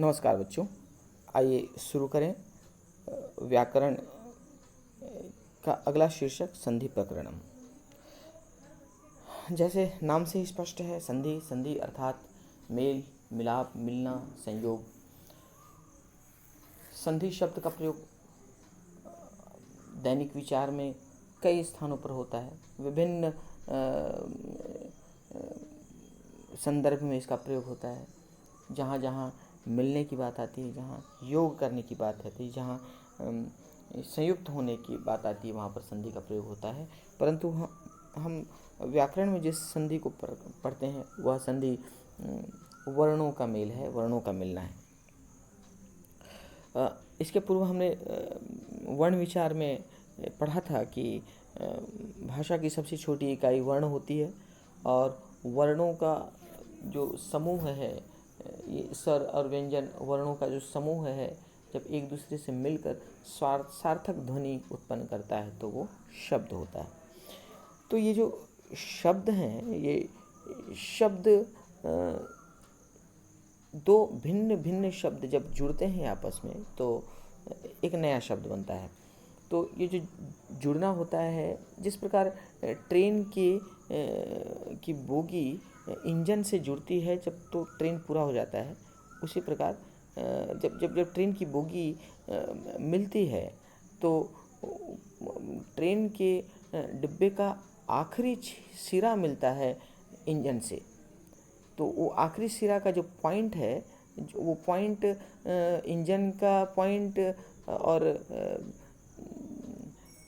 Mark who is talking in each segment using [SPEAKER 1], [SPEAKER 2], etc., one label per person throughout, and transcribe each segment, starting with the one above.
[SPEAKER 1] नमस्कार बच्चों, आइए शुरू करें व्याकरण का अगला शीर्षक संधि प्रकरणम। जैसे नाम से ही स्पष्ट है, संधि संधि अर्थात मेल, मिलाप, मिलना, संयोग। संधि शब्द का प्रयोग दैनिक विचार में कई स्थानों पर होता है। विभिन्न संदर्भ में इसका प्रयोग होता है। जहाँ जहाँ मिलने की बात आती है, जहाँ योग करने की बात आती है, जहाँ संयुक्त होने की बात आती है, वहाँ पर संधि का प्रयोग होता है। परंतु हम व्याकरण में जिस संधि को पढ़ते हैं वह संधि वर्णों का मेल है, वर्णों का मिलना है। इसके पूर्व हमने वर्ण विचार में पढ़ा था कि भाषा की सबसे छोटी इकाई वर्ण होती है और वर्णों का जो समूह है, ये स्वर और व्यंजन वर्णों का जो समूह है, जब एक दूसरे से मिलकर सार्थक ध्वनि उत्पन्न करता है तो वो शब्द होता है। तो ये जो शब्द हैं, ये शब्द दो भिन्न भिन्न शब्द जब जुड़ते हैं आपस में तो एक नया शब्द बनता है। तो ये जो जुड़ना होता है, जिस प्रकार ट्रेन की बोगी इंजन से जुड़ती है जब तो ट्रेन पूरा हो जाता है, उसी प्रकार जब जब जब ट्रेन की बोगी मिलती है तो ट्रेन के डिब्बे का आखिरी सिरा मिलता है इंजन से। तो वो आखिरी सिरा का जो पॉइंट है, वो पॉइंट इंजन का पॉइंट और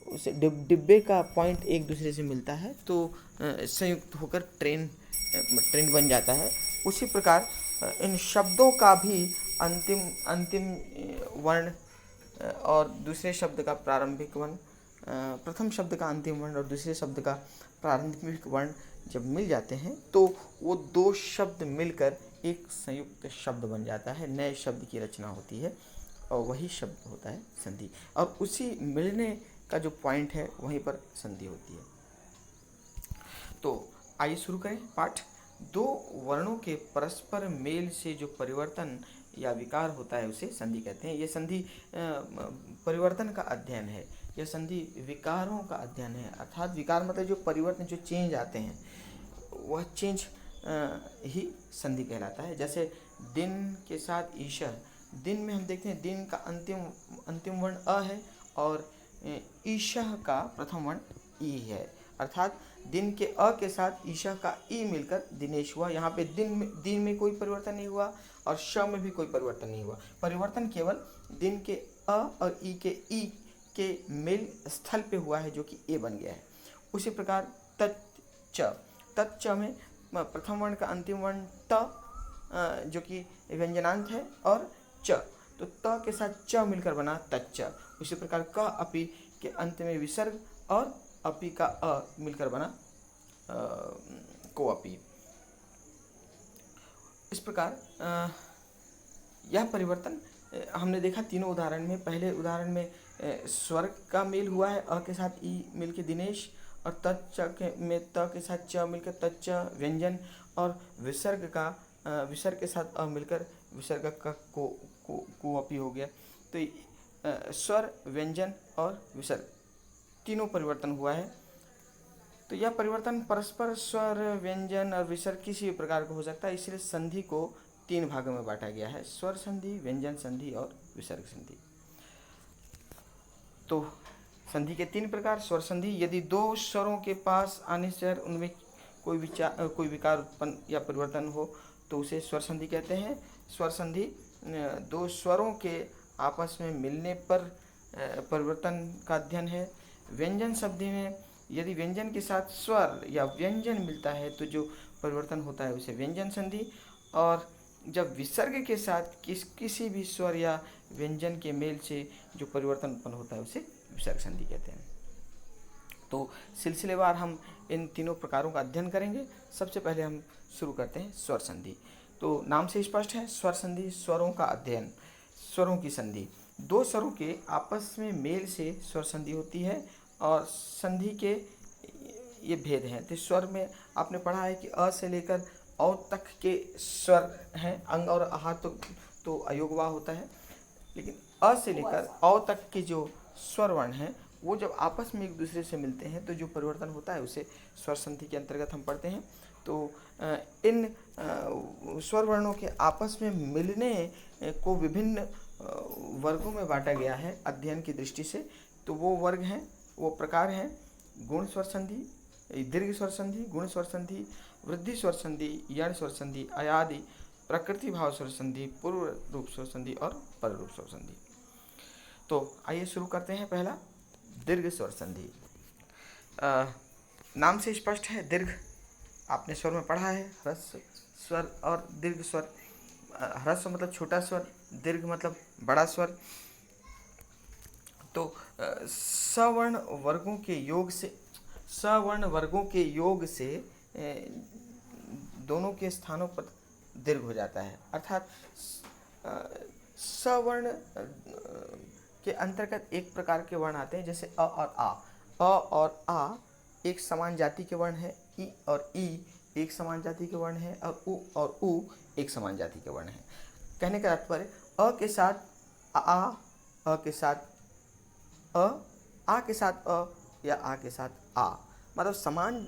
[SPEAKER 1] उस डिब्बे का पॉइंट एक दूसरे से मिलता है तो संयुक्त होकर ट्रेन बन जाता है। उसी प्रकार इन शब्दों का भी अंतिम वर्ण और दूसरे शब्द का प्रारंभिक वर्ण, प्रथम शब्द का अंतिम वर्ण और दूसरे शब्द का प्रारंभिक वर्ण जब मिल जाते हैं तो वो दो शब्द मिलकर एक संयुक्त शब्द बन जाता है, नए शब्द की रचना होती है और वही शब्द होता है संधि। और उसी मिलने का जो पॉइंट है वहीं पर संधि होती है। तो आइए शुरू करें पाठ। दो वर्णों के परस्पर मेल से जो परिवर्तन या विकार होता है उसे संधि कहते हैं। ये संधि परिवर्तन का अध्ययन है, यह संधि विकारों का अध्ययन है। अर्थात विकार मतलब जो परिवर्तन, जो चेंज आते हैं, वह चेंज ही संधि कहलाता है। जैसे दिन के साथ ईशा, दिन में हम देखते हैं दिन का अंतिम वर्ण अ है और ईशा का प्रथम वर्ण ई है। अर्थात दिन के अ के साथ ईशा का ई मिलकर दिनेश हुआ। यहाँ पे दिन में कोई परिवर्तन नहीं हुआ और श में भी कोई परिवर्तन नहीं हुआ। परिवर्तन केवल दिन के अ और ई के मेल स्थल पे हुआ है, जो कि ए बन गया है। उसी प्रकार तच्च में प्रथम वर्ण का अंतिम वर्ण त, जो कि व्यंजनांत है, और च, तो त के साथ च मिलकर बना तच्च। उसी प्रकार क अपि के अंत में विसर्ग और अपि का अ मिलकर बना को अपि। इस प्रकार यह परिवर्तन हमने देखा तीनों उदाहरण में। पहले उदाहरण में स्वर का मेल हुआ है, अ के साथ ई मिलकर दिनेश, और तच्च में त के साथ च मिलकर तच्च व्यंजन, और विसर्ग के साथ अ मिलकर विसर्ग का को अपि हो गया। तो स्वर, व्यंजन और विसर्ग तीनों परिवर्तन हुआ है। तो यह परिवर्तन परस्पर स्वर, व्यंजन और विसर्ग किसी भी प्रकार का हो सकता है, इसलिए संधि को तीन भागों में बांटा गया है: स्वर संधि, व्यंजन संधि और विसर्ग संधि। तो संधि के तीन प्रकार: स्वर संधि, यदि दो स्वरों के पास आने से उनमें कोई विकार उत्पन्न या परिवर्तन हो तो उसे स्वर संधि कहते हैं। स्वर संधि दो स्वरों के आपस में मिलने पर परिवर्तन का अध्ययन है। व्यंजन संधि में यदि व्यंजन के साथ स्वर या व्यंजन मिलता है तो जो परिवर्तन होता है उसे व्यंजन संधि, और जब विसर्ग के साथ किसी भी स्वर या व्यंजन के मेल से जो परिवर्तन उत्पन्न होता है उसे विसर्ग संधि कहते हैं। तो सिलसिलेवार हम इन तीनों प्रकारों का अध्ययन करेंगे। सबसे पहले हम शुरू करते हैं स्वर संधि। तो नाम से स्पष्ट है, स्वर संधि स्वरों का अध्ययन, स्वरों की संधि। दो स्वरों के आपस में मेल से स्वर संधि होती है और संधि के ये भेद हैं। तो स्वर में आपने पढ़ा है कि अ से लेकर औ तक के स्वर हैं, अंग और आहार तो तो अयोगवा होता है। लेकिन अ से लेकर औ तक के जो स्वर वर्ण हैं वो जब आपस में एक दूसरे से मिलते हैं तो जो परिवर्तन होता है उसे स्वर संधि के अंतर्गत हम पढ़ते हैं। तो इन स्वर वर्णों के आपस में मिलने को विभिन्न वर्गों में बांटा गया है अध्ययन की दृष्टि से। तो वो वर्ग हैं, वो प्रकार हैं: गुण स्वर संधि, दीर्घ स्वर संधि, गुण स्वर संधि, वृद्धि स्वर संधि, यण स्वर संधि, अयादि, प्रकृति भाव स्वर संधि, पूर्व रूप स्वर संधि और पर रूप स्वर संधि। तो आइए शुरू करते हैं। पहला दीर्घ स्वर संधि। नाम से स्पष्ट है, दीर्घ आपने स्वर में पढ़ा है, ह्रस्व स्वर और दीर्घ स्वर। ह्रस्व मतलब छोटा स्वर, दीर्घ मतलब बड़ा स्वर। तो सवर्ण वर्गों के योग से दोनों के स्थानों पर दीर्घ हो जाता है। अर्थात सवर्ण के अंतर्गत एक प्रकार के वर्ण आते हैं जैसे अ और आ। अ और आ एक समान जाति के वर्ण है, ई और ई एक समान जाति के वर्ण है, और उ एक समान जाति के वर्ण है। कहने का तात्पर्य अ के साथ आ, अ के साथ अ, आ के साथ अ या आ के साथ आ, मतलब समान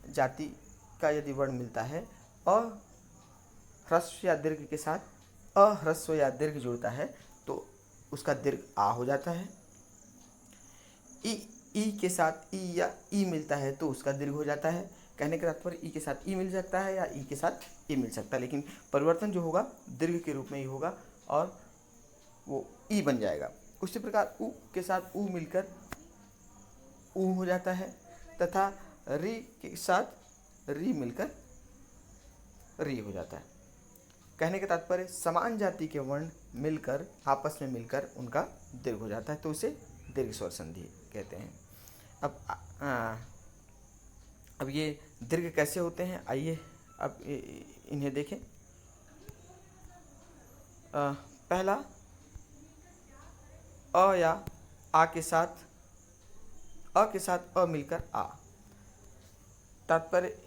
[SPEAKER 1] जाति का यदि वर्ण मिलता है, अ ह्रस्व या दीर्घ के साथ अह्रस्व या दीर्घ जुड़ता है तो उसका दीर्घ आ हो जाता है। ई के साथ ई या ई मिलता है तो उसका दीर्घ हो जाता है। कहने का तात्पर्य ई के साथ ई मिल सकता है या ई के साथ ई मिल सकता है, लेकिन परिवर्तन जो होगा दीर्घ के रूप में ही होगा और वो ई बन जाएगा। उसी प्रकार उ के साथ उ मिलकर ऊ हो जाता है तथा री के साथ री मिलकर री हो जाता है। कहने का तात्पर्य समान जाति के वर्ण मिलकर आपस में मिलकर उनका दीर्घ हो जाता है तो उसे दीर्घ स्वर संधि कहते हैं। अब ये दीर्घ कैसे होते हैं, आइए अब इन्हें देखें। पहला अ या आ के साथ अ मिलकर आ। तात्पर्य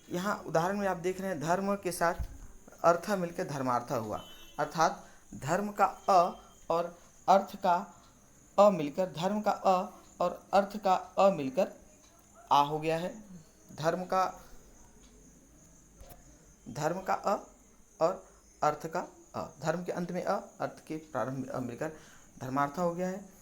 [SPEAKER 1] यहाँ उदाहरण में आप देख रहे हैं, धर्म के साथ अर्थ मिलकर धर्मार्थ हुआ। अर्थात धर्म का अ और अर्थ का अ मिलकर, धर्म का अ और अर्थ का अ मिलकर आ हो गया है। धर्म का अ और अर्थ का अ, धर्म के अंत में अ, अर्थ के प्रारंभ में अ मिलकर धर्मार्थ हो गया है।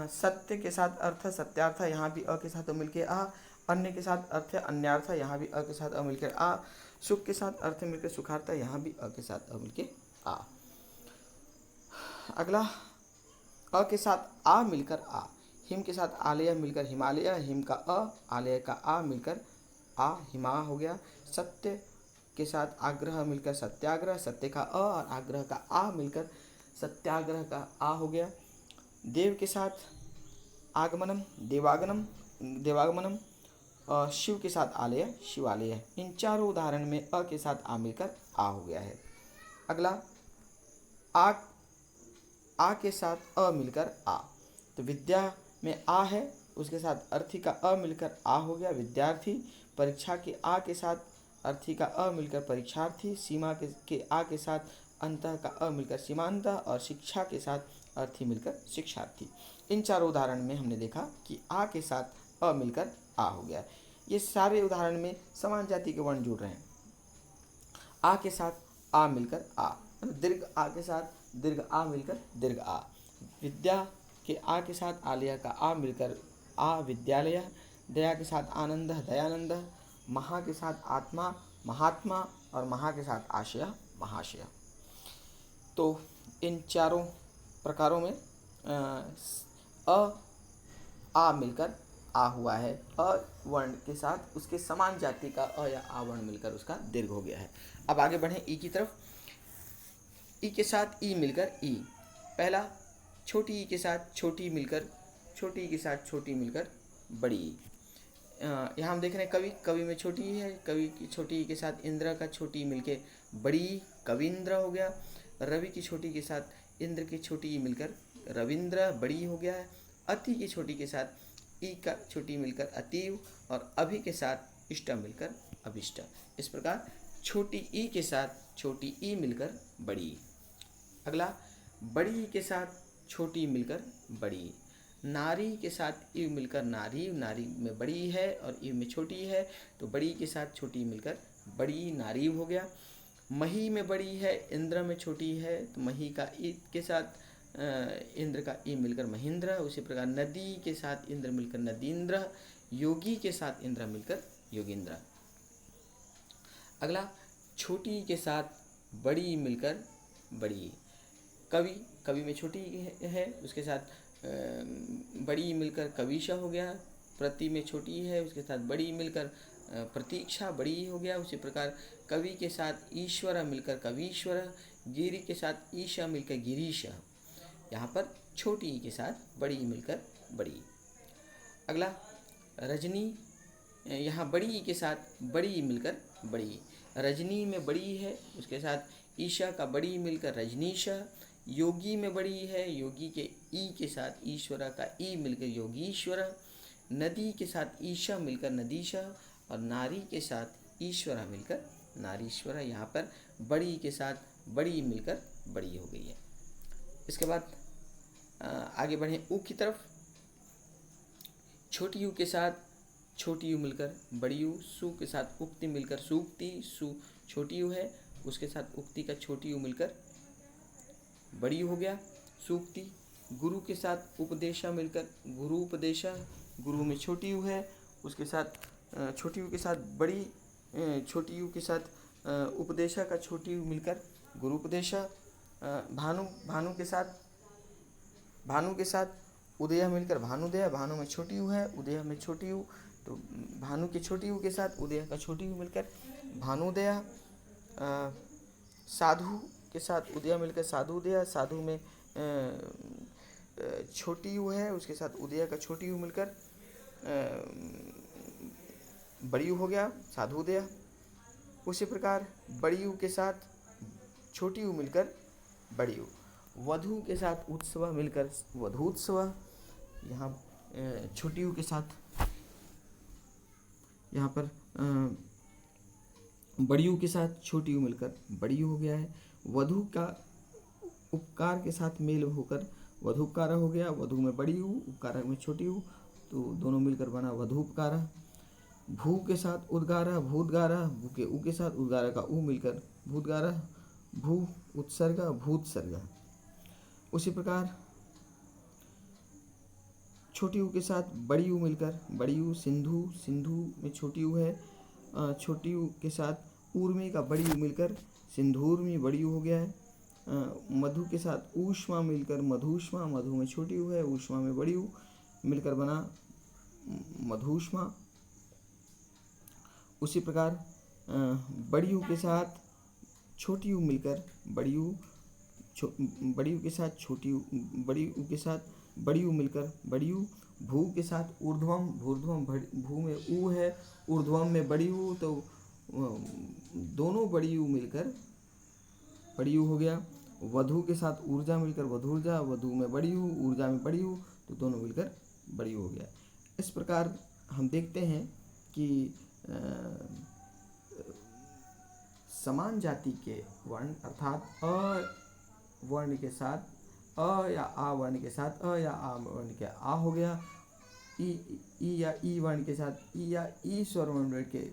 [SPEAKER 1] सत्य के साथ अर्थ सत्यार्थ, यहाँ भी अ के साथ मिलकर आ। अन्य के साथ अर्थ अन्यार्थ, यहाँ भी अ के साथ अ मिलकर आ। सुख के साथ अर्थ मिलकर सुखार्थ, यहाँ भी अ के साथ अ मिलकर आ। अगला अ के साथ आ मिलकर आ। हिम के साथ आलय मिलकर हिमालय, हिम का अ आलय का आ मिलकर आ हिमा हो गया। सत्य के साथ आग्रह मिलकर सत्याग्रह, सत्य का अ और आग्रह का आ मिलकर सत्याग्रह का आ हो गया। देव के साथ आगमनम देवागमनम, शिव के साथ आलय शिवालय। इन चारों उदाहरण में अ के साथ आ मिलकर आ हो गया है। अगला आ के साथ अ मिलकर आ। तो विद्या में आ है, उसके साथ अर्थी का अ मिलकर आ हो गया विद्यार्थी। परीक्षा के आ के साथ अर्थी का अ मिलकर परीक्षार्थी। सीमा के आ के साथ अंतः का अ मिलकर सीमांत, और शिक्षा के साथ अर्थी मिलकर शिक्षार्थी। इन चारों उदाहरण में हमने देखा कि आ के साथ अ मिलकर आ हो गया। ये सारे उदाहरण में समान जाति के वर्ण जुड़ रहे हैं। आ के साथ आ मिलकर आ, दीर्घ आ के साथ दीर्घ आ मिलकर दीर्घ आ। विद्या के आ के साथ आलय का आ मिलकर आ विद्यालय। दया के साथ आनंद दयानंद। महा के साथ आत्मा महात्मा, और महा के साथ आशय महाशय। तो इन चारों प्रकारों में आ मिलकर आ हुआ है। अ वर्ण के साथ उसके समान जाति का अ या आ वर्ण मिलकर उसका दीर्घ हो गया है। अब आगे बढ़ें ई की तरफ। ई के साथ ई मिलकर ई। पहला छोटी ई के साथ छोटी मिलकर, छोटी ई के साथ छोटी मिलकर बड़ी ई। यहाँ हम देख रहे हैं कवि में छोटी ई है, कवि की छोटी ई के साथ इंद्र का छोटी ई मिलके बड़ी ई, कविंद्र हो गया। रवि की छोटी के साथ इंद्र की छोटी ई मिलकर रविंद्र बड़ी हो गया है। अति की छोटी के साथ ई का छोटी मिलकर अतीव, और अभि के साथ इष्ट मिलकर अभिष्ट। इस प्रकार छोटी ई के साथ छोटी ई मिलकर बड़ी ई। अगला, बड़ी ई के साथ छोटी ई मिलकर बड़ी ई। नारी के साथ ई मिलकर नारी, नारी में बड़ी ई है और ई में छोटी ई है, तो बड़ी ई के साथ छोटी ई मिलकर बड़ी ई नारी हो गया। मही में बड़ी है, इंद्र में छोटी है, तो मही का ई के साथ इंद्र का ई मिलकर महेंद्र। उसी प्रकार नदी के साथ इंद्र मिलकर नदींद्र, योगी के साथ इंद्र मिलकर योगींद्र। अगला, छोटी ई के साथ बड़ी ई मिलकर बड़ी ई। कवि, कवि में छोटी है, उसके साथ बड़ी ई मिलकर कविशा हो गया। प्रति में छोटी है, उसके साथ बड़ी ई मिलकर प्रतीक्षा बड़ी ई हो गया। उसी प्रकार कवि के साथ ईश्वर मिलकर कवीश्वर, गिरि के साथ ईशा मिलकर गिरीश। यहाँ पर छोटी ई के साथ बड़ी ई मिलकर बड़ी ई। अगला, रजनी, यहाँ बड़ी ई के साथ बड़ी ई मिलकर बड़ी ई। रजनी में बड़ी ई है, उसके साथ ईशा का बड़ी ई मिलकर रजनीशा। योगी में बड़ी ई है, योगी के ई के साथ ईश्वरा का ई मिलकर योगीश्वर। नदी के साथ ईशा मिलकर नदीशा और नारी के साथ ईश्वरा मिलकर नारीश्वर। यहाँ पर बड़ी के साथ बड़ी मिलकर बड़ी हो गई है। इसके बाद आगे बढ़े ऊ की तरफ। छोटी यू के साथ छोटी यू मिलकर बड़ी यू। सु के साथ उक्ति मिलकर सूक्ति, सु छोटी यू है, उसके साथ उक्ति का छोटी यू मिलकर बड़ी हो गया सूक्ति। गुरु के साथ उपदेशा मिलकर गुरु उपदेशा, गुरु में छोटी यू है, उसके साथ छोटी यू के साथ बड़ी, छोटी यू के साथ उपदेशा का छोटी यू मिलकर गुरु उपदेशा। भानु, भानु के साथ उदय मिलकर भानुदय, भानु में छोटी यू है, उदय में छोटी यू, तो भानु के छोटी यू के साथ उदय का छोटी यू मिलकर भानुदया। साधु के साथ उदय मिलकर साधुदया, साधु में छोटी यू है, उसके साथ उदय का छोटी यू मिलकर बड़ी यू हो गया साधुदया। उसी प्रकार बड़ी यू के साथ छोटी यू मिलकर बड़ी यू। वधु के साथ उत्सव मिलकर वधूत्सव। यहाँ छोटी यू के साथ यहाँ पर बड़ी यू के साथ छोटी यू मिलकर बड़ी यू हो गया है। वधु का उपकार के साथ मेल होकर वधूपकार हो गया। वधु में बड़ी यू, उपकार में छोटी यू, तो दोनों मिलकर बना वधूपकार। भू के साथ उद्गारा भूतगारा, भू के ऊ के साथ उद्गारा का ऊ मिलकर भूतगारा। भू उत्सर्ग भूतसर्ग। उसी प्रकार छोटी यू के साथ बड़ी यू मिलकर बड़ी यू। सिंधु, सिंधु में छोटी यू है, छोटी यू के साथ ऊर्मी का बड़ी यू मिलकर सिंधूर्मी बड़ी यू हो गया है। मधु के साथ ऊष्मा मिलकर मधुष्मा, मधु में छोटी यू है, ऊष्मा में बड़ी यू मिलकर बना मधुष्मा। उसी प्रकार बड़ी यू के साथ छोटी यू मिलकर बड़ी यू, बड़ी यू के साथ छोटी यू, बड़ी यू के साथ बड़ी यू मिलकर बड़ी यू। भू के साथ ऊर्ध्वम भूर्ध्वम, भू में ऊ है, ऊर्ध्वम में बड़ी यू, तो दोनों बड़ी यू मिलकर बड़ी यू हो गया। वधु के साथ ऊर्जा मिलकर वधूर्जा, वधु में बड़ी यू, ऊर्जा में बड़ी यू, तो दोनों मिलकर बड़ी यू हो गया। इस प्रकार हम देखते हैं कि समान जाति के वर्ण अर्थात अ वर्ण के साथ अ या आ वर्ण के साथ अ या आ वर्ण के आ हो गया। ई या ई वर्ण के साथ ई या ई स्वर वर्ण के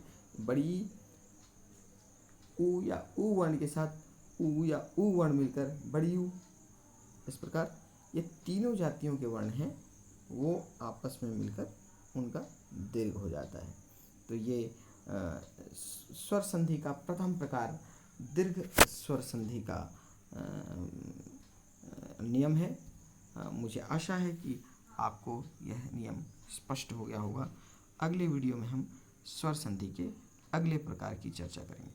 [SPEAKER 1] बड़ी। ऊ या ऊ वर्ण के साथ ऊ या ऊ वर्ण मिलकर बड़ी यू। इस प्रकार ये तीनों जातियों के वर्ण हैं वो आपस में मिलकर उनका दीर्घ हो जाता है। तो ये स्वर संधि का प्रथम प्रकार दीर्घ स्वर संधि का नियम है। मुझे आशा है कि आपको यह नियम स्पष्ट हो गया होगा। अगले वीडियो में हम स्वर संधि के अगले प्रकार की चर्चा करेंगे।